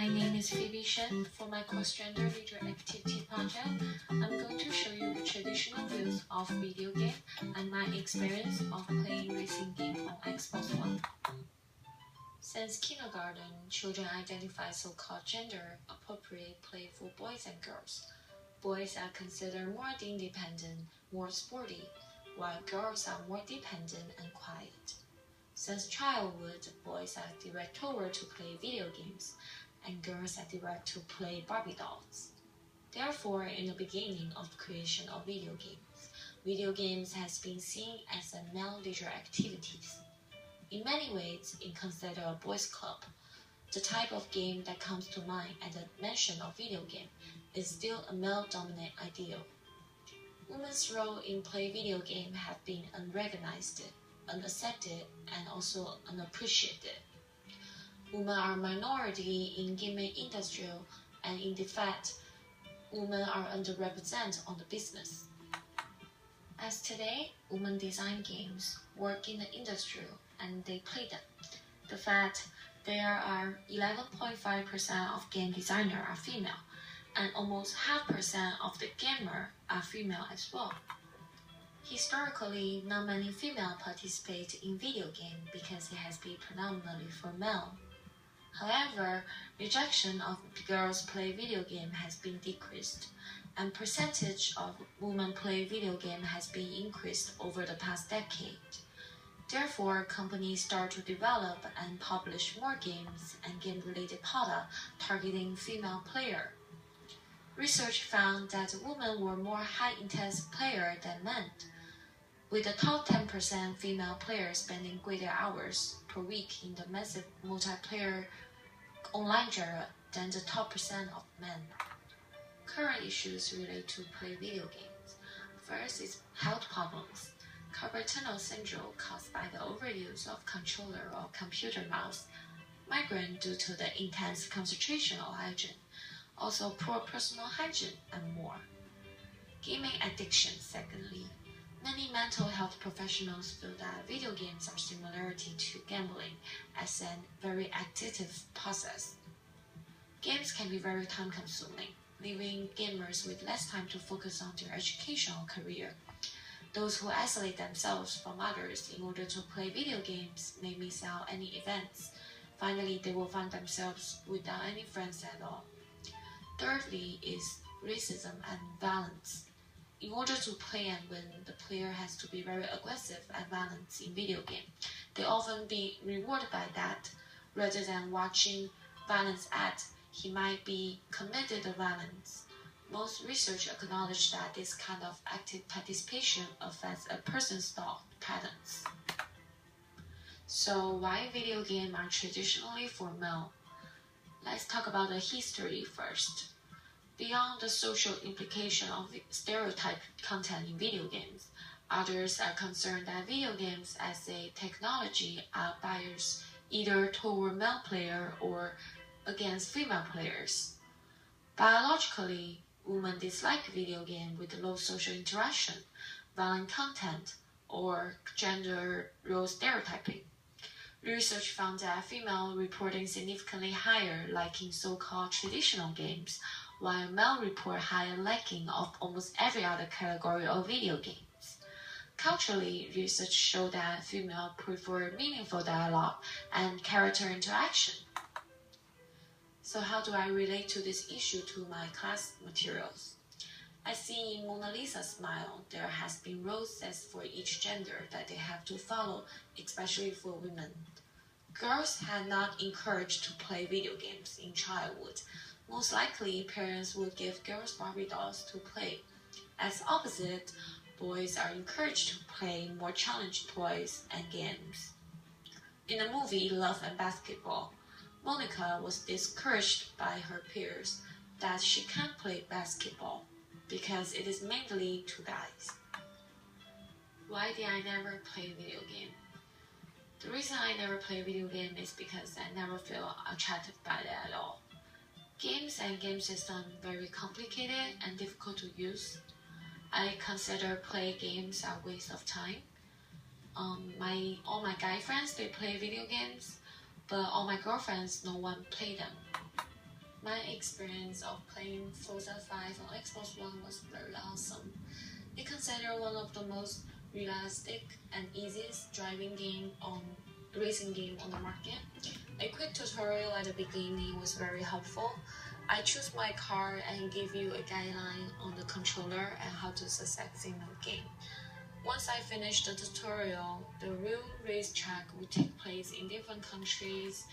My name is Phoebe Shen. For my cross-gender leader activity project, I'm going to show you the traditional views of video game and my experience of playing racing game on Xbox One. Since kindergarten, children identify so-called gender-appropriate play for boys and girls. Boys are considered more independent, more sporty, while girls are more dependent and quiet. Since childhood, boys are directed toward to play video games, and girls are directed to play Barbie dolls. Therefore, in the beginning of the creation of video games has been seen as a male leisure activities. In many ways, it considered a boys' club. The type of game that comes to mind at the mention of video game is still a male-dominant ideal. Women's role in play video game have been unrecognized, unaccepted, and also unappreciated. Women are a minority in gaming industry, and in fact, women are underrepresented on the business. As today, women design games, work in the industry, and they play them. The fact there are 11.5% of game designers are female, and almost 0.5% of the gamers are female as well. Historically, not many females participate in video games because it has been predominantly for male. However, rejection of girls play video game has been decreased, and percentage of women play video game has been increased over the past decade. Therefore, companies start to develop and publish more games and game-related products targeting female players. Research found that women were more high-intense players than men, with the top 10% female players spending greater hours per week in the massive multiplayer online genre than the top percent of men. Current issues relate to play video games. First is health problems. Carpal tunnel syndrome caused by the overuse of controller or computer mouse, migraine due to the intense concentration of agent, also poor personal hygiene, and more. Gaming addiction, secondly. Many mental health professionals feel that video games are similarity to gambling as a very addictive process. Games can be very time-consuming, leaving gamers with less time to focus on their education or career. Those who isolate themselves from others in order to play video games may miss out any events. Finally, they will find themselves without any friends at all. Thirdly is racism and violence. In order to play and win, the player has to be very aggressive and violent in video game. They often be rewarded by that. Rather than watching violence act, he might be committed to violence. Most research acknowledge that this kind of active participation affects a person's thought patterns. So why video games are traditionally for male? Let's talk about the history first. Beyond the social implication of stereotype content in video games, others are concerned that video games as a technology are biased either toward male players or against female players. Biologically, women dislike video games with low social interaction, violent content, or gender role stereotyping. Research found that female reporting significantly higher liking so-called traditional games, while male report higher liking of almost every other category of video games. Culturally, research showed that females prefer meaningful dialogue and character interaction. So how do I relate to this issue to my class materials? I see in Mona Lisa's Smile, there has been rules set for each gender that they have to follow, especially for women. Girls are not encouraged to play video games in childhood. Most likely, parents would give girls Barbie dolls to play. As opposite, boys are encouraged to play more challenging toys and games. In the movie Love and Basketball, Monica was discouraged by her peers that she can't play basketball because it is mainly to guys. Why did I never play video game? The reason I never play video game is because I never feel attracted by it at all. Games and game system very complicated and difficult to use. I consider play games a waste of time. All my guy friends, they play video games, but all my girlfriends, no one play them. My experience of playing Forza 5 on Xbox One was very awesome. It's considered one of the most realistic and easiest racing game on the market. A quick tutorial at the beginning was very helpful. I choose my car and give you a guideline on the controller and how to success in the game. Once I finish the tutorial, the real racetrack will take place in different countries,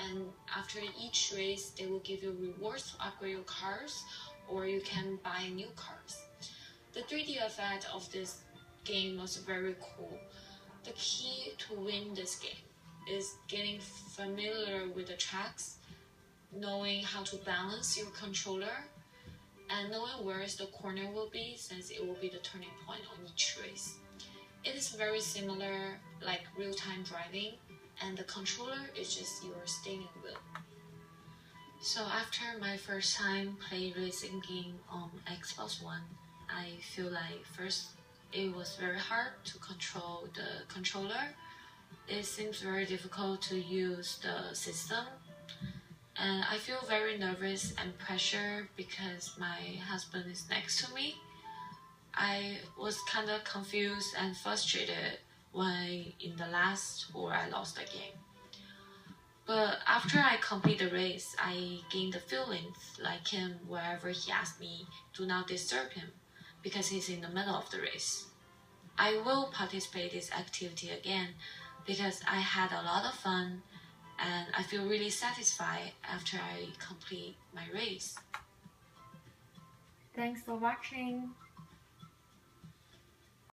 and after each race they will give you rewards to upgrade your cars, or you can buy new cars. The 3D effect of this game was very cool. The key to win this game is getting familiar with the tracks, knowing how to balance your controller, and knowing where the corner will be, since it will be the turning point on each race. It is very similar like real-time driving, and the controller is just your steering wheel. So after my first time play racing game on Xbox One, I feel like first it was very hard to control the controller. It seems very difficult to use the system, and I feel very nervous and pressure because my husband is next to me. I was kind of confused and frustrated when in the last tour I lost the game. But after I complete the race, I gained the feelings like him wherever he asked me, do not disturb him, because he's in the middle of the race. I will participate in this activity again because I had a lot of fun and I feel really satisfied after I complete my race. Thanks for watching.